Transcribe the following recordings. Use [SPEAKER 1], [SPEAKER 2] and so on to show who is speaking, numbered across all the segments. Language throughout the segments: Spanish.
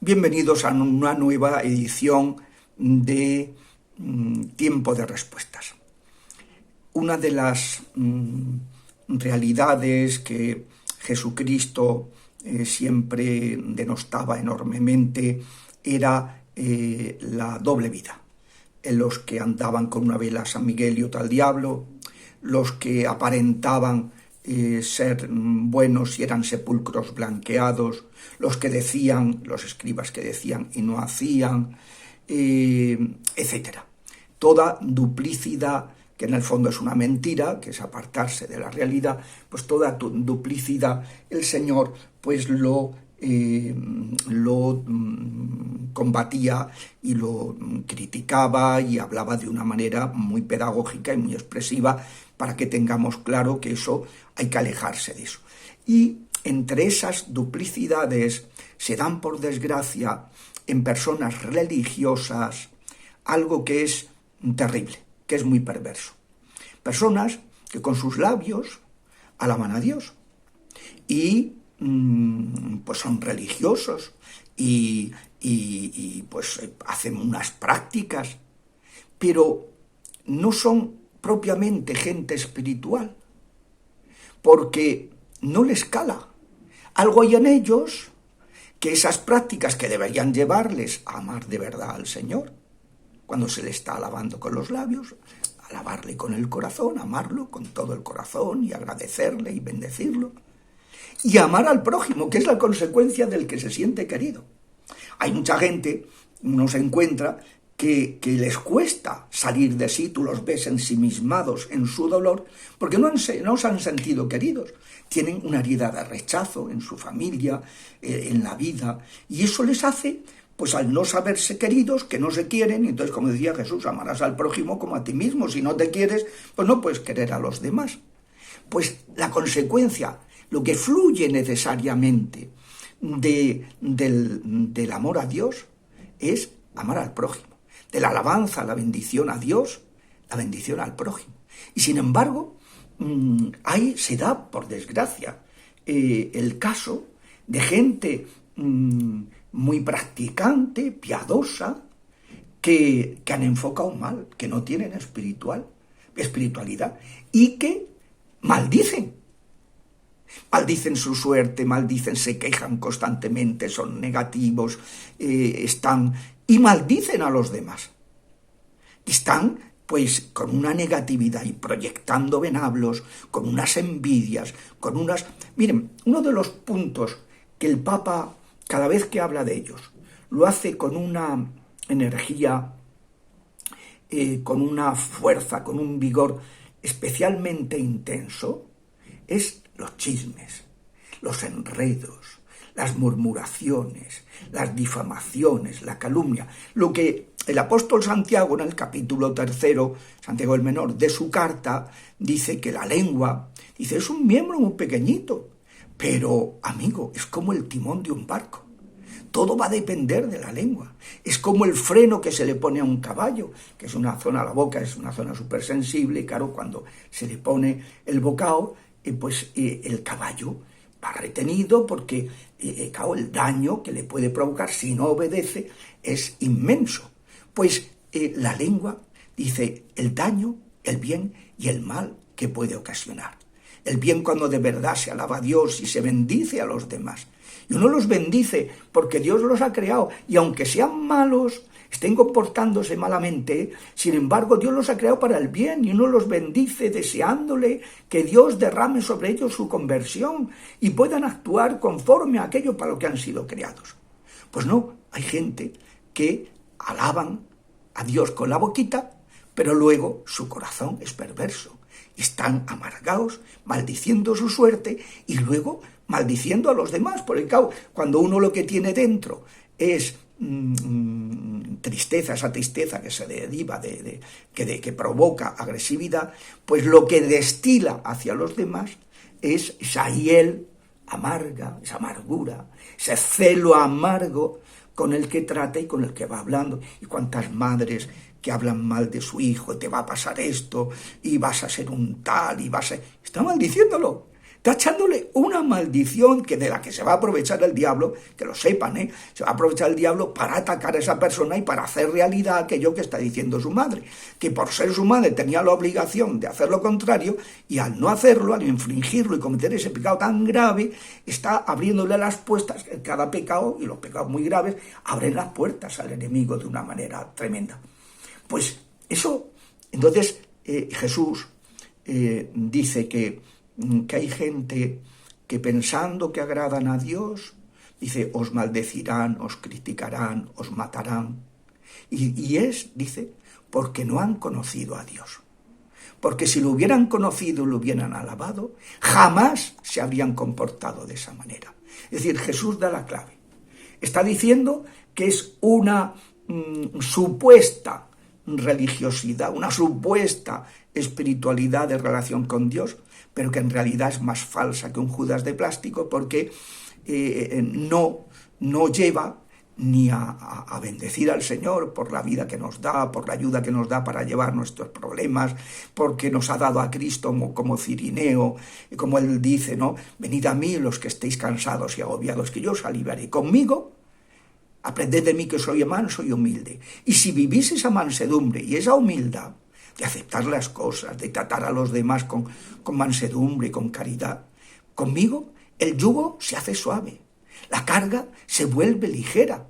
[SPEAKER 1] Bienvenidos a una nueva edición de Tiempo de Respuestas. Una de las realidades que Jesucristo siempre denostaba enormemente era la doble vida. Los que andaban con una vela a San Miguel y otra al diablo, los que aparentaban ser buenos y eran sepulcros blanqueados, los que decían, los escribas que decían y no hacían, etc. Toda duplicidad, que en el fondo es una mentira, que es apartarse de la realidad, pues toda duplicidad el Señor pues lo combatía y lo criticaba y hablaba de una manera muy pedagógica y muy expresiva para que tengamos claro que eso hay que alejarse de eso. Y entre esas duplicidades se dan, por desgracia, en personas religiosas algo que es terrible, que es muy perverso. Personas que con sus labios alaban a Dios y pues son religiosos y pues hacen unas prácticas, pero no son propiamente gente espiritual, porque no les cala. Algo hay en ellos que esas prácticas que deberían llevarles a amar de verdad al Señor, cuando se le está alabando con los labios, alabarle con el corazón, amarlo con todo el corazón y agradecerle y bendecirlo, y amar al prójimo, que es la consecuencia del que se siente querido. Hay mucha gente, uno se encuentra, que les cuesta salir de sí, tú los ves ensimismados en su dolor, porque no se han sentido queridos. Tienen una herida de rechazo en su familia, en la vida, y eso les hace, pues al no saberse queridos, que no se quieren, y entonces, como decía Jesús, amarás al prójimo como a ti mismo. Si no te quieres, pues no puedes querer a los demás. Pues la consecuencia, lo que fluye necesariamente del amor a Dios es amar al prójimo. De la alabanza, la bendición a Dios, la bendición al prójimo. Y sin embargo, ahí se da, por desgracia, el caso de gente muy practicante, piadosa, que han enfocado mal, que no tienen espiritualidad y que maldicen. Maldicen su suerte, se quejan constantemente, son negativos, y maldicen a los demás. Están, pues, con una negatividad y proyectando venablos, con unas envidias, con unas... Miren, uno de los puntos que el Papa, cada vez que habla de ellos, lo hace con una energía, con una fuerza, con un vigor especialmente intenso, es los chismes, los enredos, las murmuraciones, las difamaciones, la calumnia. Lo que el apóstol Santiago, en el capítulo 3, Santiago el Menor, de su carta, dice que la lengua, dice, es un miembro muy pequeñito, pero, amigo, es como el timón de un barco. Todo va a depender de la lengua. Es como el freno que se le pone a un caballo, que es una zona, la boca es una zona súper sensible, y claro, cuando se le pone el bocado, pues el caballo va retenido porque claro, el daño que le puede provocar si no obedece es inmenso. Pues la lengua dice el daño, el bien y el mal que puede ocasionar. El bien cuando de verdad se alaba a Dios y se bendice a los demás. Y uno los bendice porque Dios los ha creado, y aunque sean malos, estén comportándose malamente, sin embargo Dios los ha creado para el bien, y uno los bendice deseándole que Dios derrame sobre ellos su conversión y puedan actuar conforme a aquello para lo que han sido creados. Pues no, hay gente que alaban a Dios con la boquita, pero luego su corazón es perverso. Están amargados, maldiciendo su suerte y luego maldiciendo a los demás. Porque claro, cuando uno lo que tiene dentro es tristeza, esa tristeza que se deriva que provoca agresividad, pues lo que destila hacia los demás es esa hiel amarga, esa amargura, ese celo amargo con el que trata y con el que va hablando. Y cuántas madres que hablan mal de su hijo, te va a pasar esto, y vas a ser un tal, y vas a... Está maldiciéndolo. Está echándole una maldición de la que se va a aprovechar el diablo, que lo sepan, se va a aprovechar el diablo para atacar a esa persona y para hacer realidad aquello que está diciendo su madre, que por ser su madre tenía la obligación de hacer lo contrario, y al no hacerlo, al infringirlo y cometer ese pecado tan grave, está abriéndole las puertas. Cada pecado, y los pecados muy graves, abren las puertas al enemigo de una manera tremenda. Pues eso, entonces Jesús dice que hay gente que pensando que agradan a Dios, dice, os maldecirán, os criticarán, os matarán. Y dice, porque no han conocido a Dios. Porque si lo hubieran conocido y lo hubieran alabado, jamás se habrían comportado de esa manera. Es decir, Jesús da la clave. Está diciendo que es una supuesta religiosidad, una supuesta espiritualidad de relación con Dios, pero que en realidad es más falsa que un Judas de plástico, porque no lleva ni a bendecir al Señor por la vida que nos da, por la ayuda que nos da para llevar nuestros problemas, porque nos ha dado a Cristo como Cirineo, como él dice, ¿no? Venid a mí los que estéis cansados y agobiados, que yo os aliviaré. Conmigo aprended de mí que soy manso y humilde. Y si vivís esa mansedumbre y esa humildad, de aceptar las cosas, de tratar a los demás con mansedumbre y con caridad, conmigo el yugo se hace suave, la carga se vuelve ligera.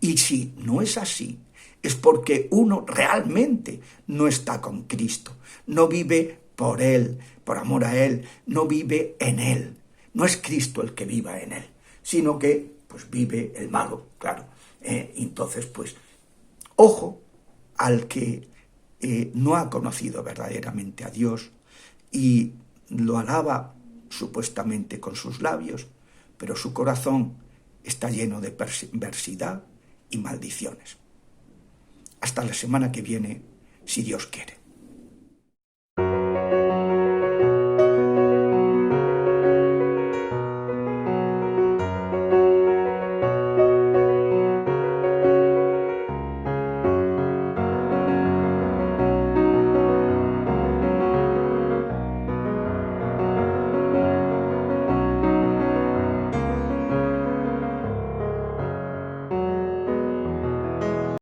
[SPEAKER 1] Y si no es así, es porque uno realmente no está con Cristo, no vive por Él, por amor a Él, no vive en Él. No es Cristo el que viva en Él, sino que pues vive el malo, claro. Entonces, pues, ojo al que no ha conocido verdaderamente a Dios y lo alaba supuestamente con sus labios, pero su corazón está lleno de perversidad y maldiciones. Hasta la semana que viene, si Dios quiere.